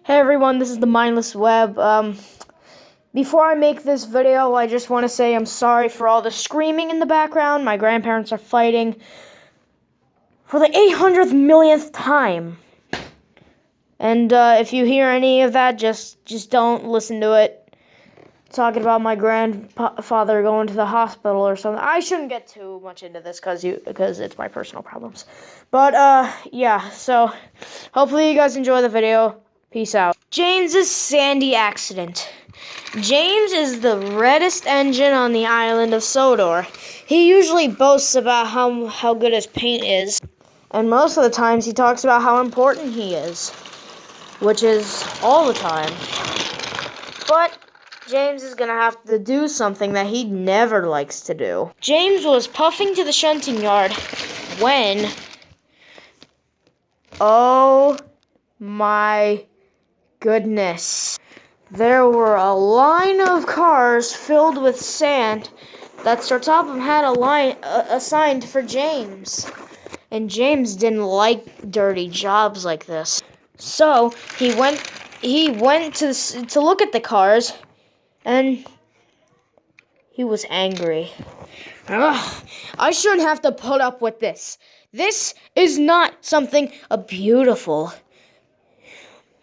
Hey everyone, this is the Mindless Web. Before I make this video, I just want to say I'm sorry for all the screaming in the background. My grandparents are fighting for the 800th millionth time. And if you hear any of that, just don't listen to it. Talking about my grandfather going to the hospital or something. I shouldn't get too much into this because it's my personal problems. But yeah, so hopefully you guys enjoy the video. Peace out. James's Sandy accident. James is the reddest engine on the island of Sodor. He usually boasts about how good his paint is, and most of the times he talks about how important he is, which is all the time. But James is gonna have to do something that he never likes to do. James was puffing to the shunting yard when, oh my goodness, there were a line of cars filled with sand that Startopham had a line assigned for James. And James didn't like dirty jobs like this. So he went to look at the cars, and he was angry. Ugh, I shouldn't have to put up with this. This is not something a beautiful,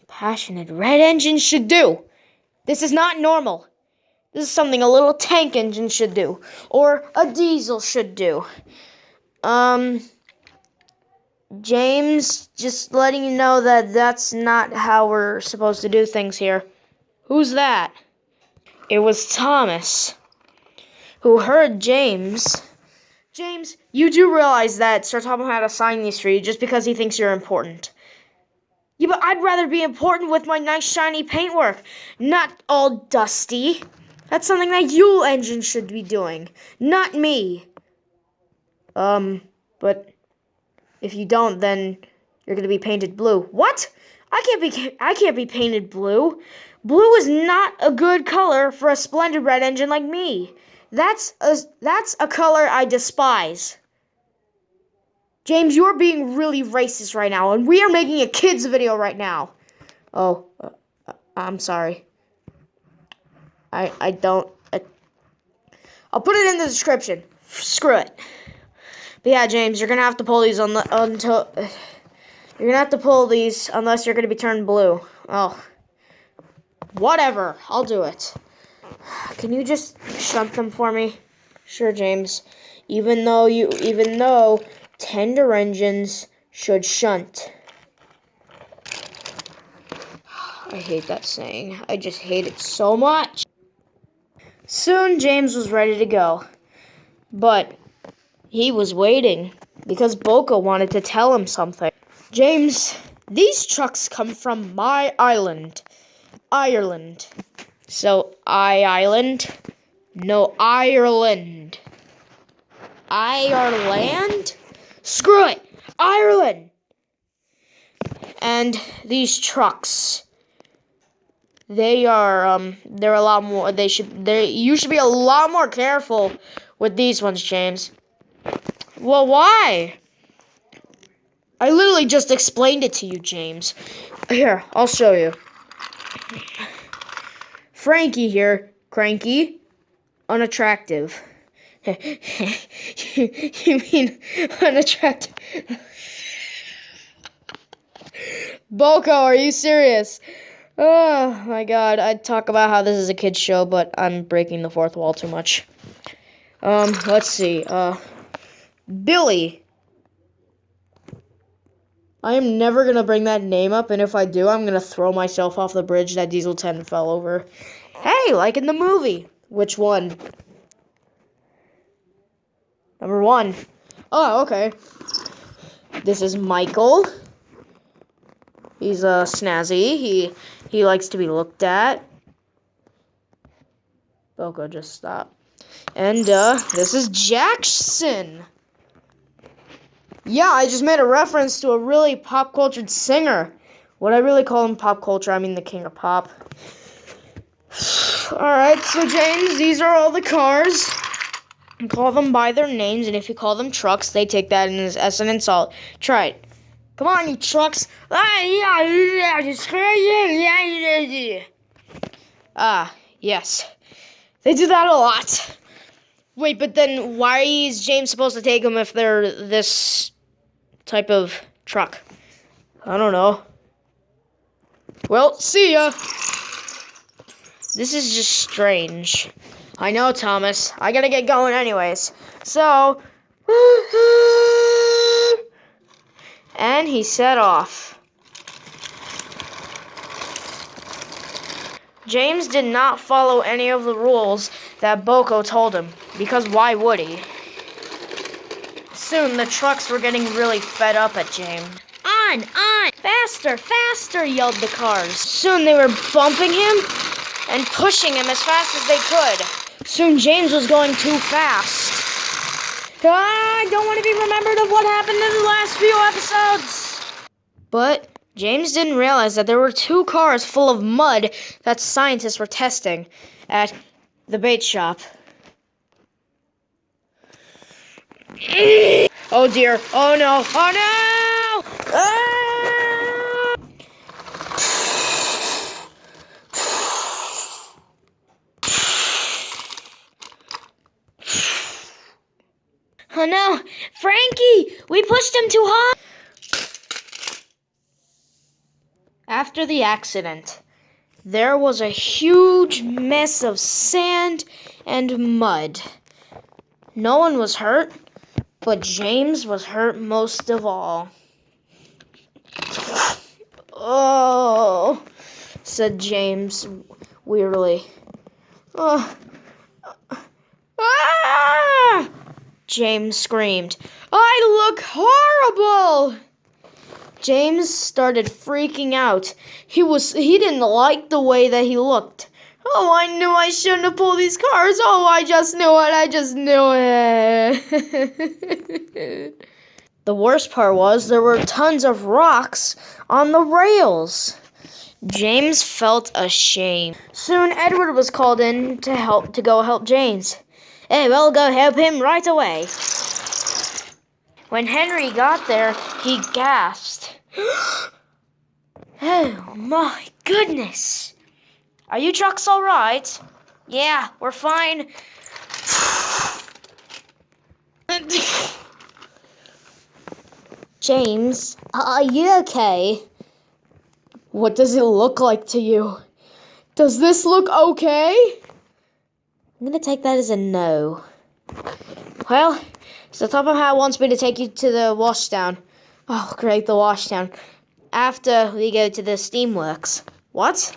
passionate red engine should do. This is not normal. This is something a little tank engine should do, or a diesel should do. James, just letting you know that that's not how we're supposed to do things here. Who's that? It was Thomas, who heard James. James, you do realize that Startopham had assigned these for you just because he thinks you're important. Yeah, but I'd rather be important with my nice shiny paintwork, not all dusty. That's something that you engine should be doing, not me. But if you don't, then you're gonna be painted blue. What? I can't be painted blue. Blue is not a good color for a splendid red engine like me. That's a color I despise. James, you're being really racist right now, and we are making a kids video right now. Oh, I'm sorry. I'll put it in the description. Screw it. But yeah, James, you're gonna have to pull these you're gonna have to pull these unless you're gonna be turned blue. Oh, whatever. I'll do it. Can you just shunt them for me? Sure, James. Even though tender engines should shunt. I hate that saying. I just hate it so much. Soon, James was ready to go. But he was waiting because Boko wanted to tell him something. James, these trucks come from my island, Ireland. So, Island? No, Ireland. Ireland? Screw it! Ireland! And these trucks, they're a lot more, you should be a lot more careful with these ones, James. Well, why? I literally just explained it to you, James. Here, I'll show you. Frankie here, cranky, unattractive. You mean unattractive? Boko, are you serious? Oh my god, I'd talk about how this is a kid's show, but I'm breaking the fourth wall too much. Let's see. Billy. I am never gonna bring that name up, and if I do, I'm gonna throw myself off the bridge that Diesel 10 fell over. Hey, like in the movie. Which one? Number 1. Oh, okay. This is Michael. He's snazzy. He likes to be looked at. Boko, just stop. And this is Jackson. Yeah, I just made a reference to a really pop-cultured singer. When I really call him pop culture, I mean the king of pop. Alright, so James, these are all the cars. You call them by their names, and if you call them trucks, they take that as an insult. Try it. Come on, you trucks. Yes. They do that a lot. Wait, but then why is James supposed to take them if they're this type of truck? I don't know. Well, see ya. This is just strange. I know, Thomas. I gotta get going anyways. So, and he set off. James did not follow any of the rules that Boko told him, because why would he? Soon, the trucks were getting really fed up at James. On! Faster, faster, yelled the cars. Soon, they were bumping him and pushing him as fast as they could. Soon, James was going too fast. I don't want to be remembered of what happened in the last few episodes. But James didn't realize that there were 2 cars full of mud that scientists were testing at the bait shop. Oh dear. Oh no. Oh no! Ah! Oh no! Frankie! We pushed him too hard! After the accident, there was a huge mess of sand and mud. No one was hurt, but James was hurt most of all. Oh, said James wearily. Oh. Ah! James screamed. I look horrible! James started freaking out. He didn't like the way that he looked. Oh, I knew I shouldn't have pulled these cars. Oh, I just knew it. The worst part was there were tons of rocks on the rails. James felt ashamed. Soon Edward was called in to go help James. Hey, we'll go help him right away. When Henry got there, he gasped. Oh my goodness. Are you trucks all right? Yeah, we're fine. James, are you okay? What does it look like to you? Does this look okay? I'm gonna take that as a no. Well, so Top of Hat wants me to take you to the washdown. Oh, great, the washdown. After we go to the steamworks. What?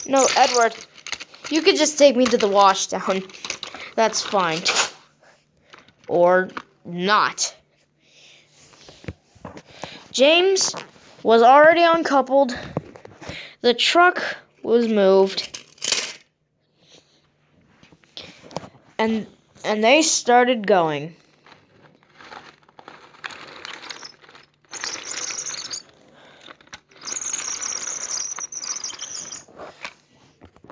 No, Edward, you could just take me to the washdown. That's fine. Or not. James was already uncoupled. The truck was moved. And they started going.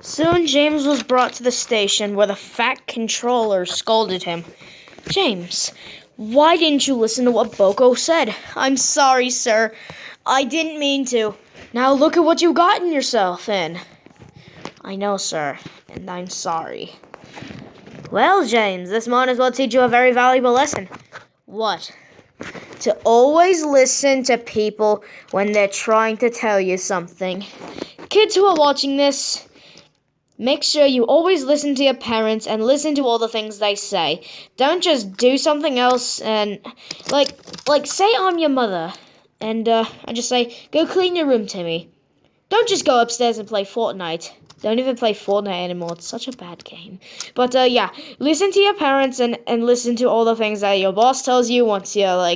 Soon James was brought to the station where the fat controller scolded him. James, why didn't you listen to what Boko said? I'm sorry, sir. I didn't mean to. Now look at what you gotten yourself in. I know, sir, and I'm sorry. Well, James, this might as well teach you a very valuable lesson. What? To always listen to people when they're trying to tell you something. Kids who are watching this, make sure you always listen to your parents and listen to all the things they say. Don't just do something else and, like say I'm your mother, and I just say, go clean your room, Timmy. Don't just go upstairs and play Fortnite. Don't even play Fortnite anymore. It's such a bad game. But, yeah, listen to your parents and listen to all the things that your boss tells you once you're,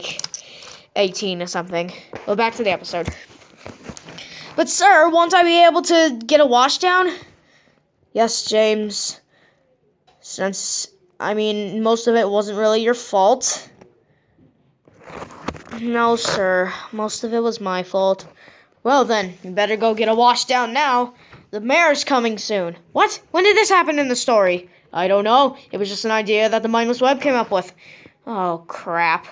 18 or something. Well, back to the episode. But, sir, won't I be able to get a washdown? Yes, James. Since, most of it wasn't really your fault. No, sir. Most of it was my fault. Well, then, you better go get a washdown now. The mayor's coming soon. What? When did this happen in the story? I don't know. It was just an idea that the Mindless Web came up with. Oh, crap.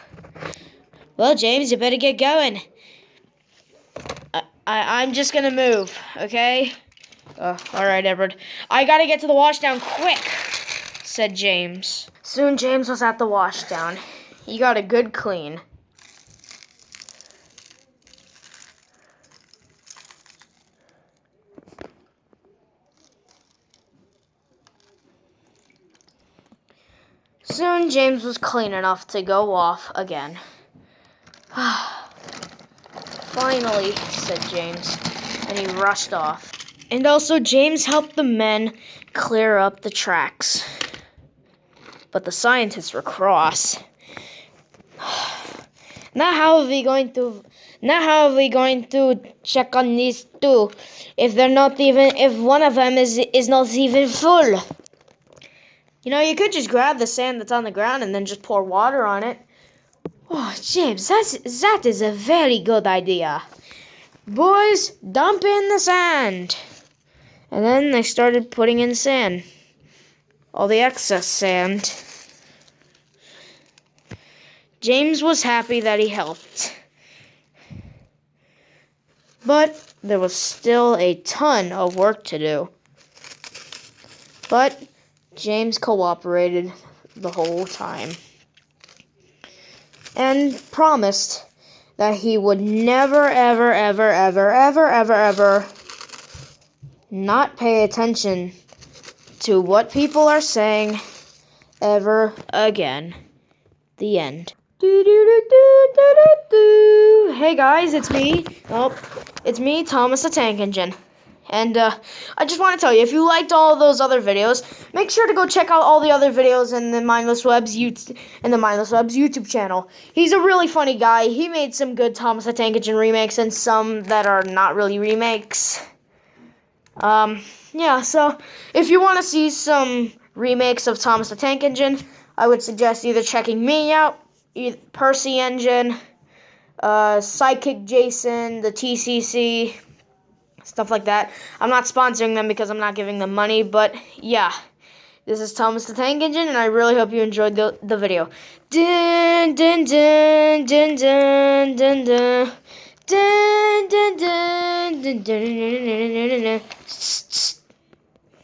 Well, James, you better get going. I'm just gonna move, okay? All right, Edward. I gotta get to the washdown quick, said James. Soon James was at the washdown. He got a good clean. Soon James was clean enough to go off again. Finally, said James, and he rushed off. And also, James helped the men clear up the tracks. But the scientists were cross. Now how are we going to check on these two if one of them is not even full? You know, you could just grab the sand that's on the ground and then just pour water on it. Oh, James, that is a very good idea. Boys, dump in the sand. And then they started putting in sand. All the excess sand. James was happy that he helped. But there was still a ton of work to do. But James cooperated the whole time. And promised that he would never, ever, ever, ever, ever, ever, ever not pay attention to what people are saying ever again. The end. Hey guys, it's me. It's me, Thomas the Tank Engine. And I just want to tell you, if you liked all those other videos, make sure to go check out all the other videos in the Mindless Webs YouTube channel. He's a really funny guy. He made some good Thomas the Tank Engine remakes and some that are not really remakes. Yeah, so if you want to see some remakes of Thomas the Tank Engine, I would suggest either checking me out, Percy Engine, Sidekick Jason, the TCC, stuff like that. I'm not sponsoring them because I'm not giving them money, but yeah. This is Thomas the Tank Engine, and I really hope you enjoyed the video. Dun dun dun dun dun dun dun dun dun dun dun dun dun dun dun dun.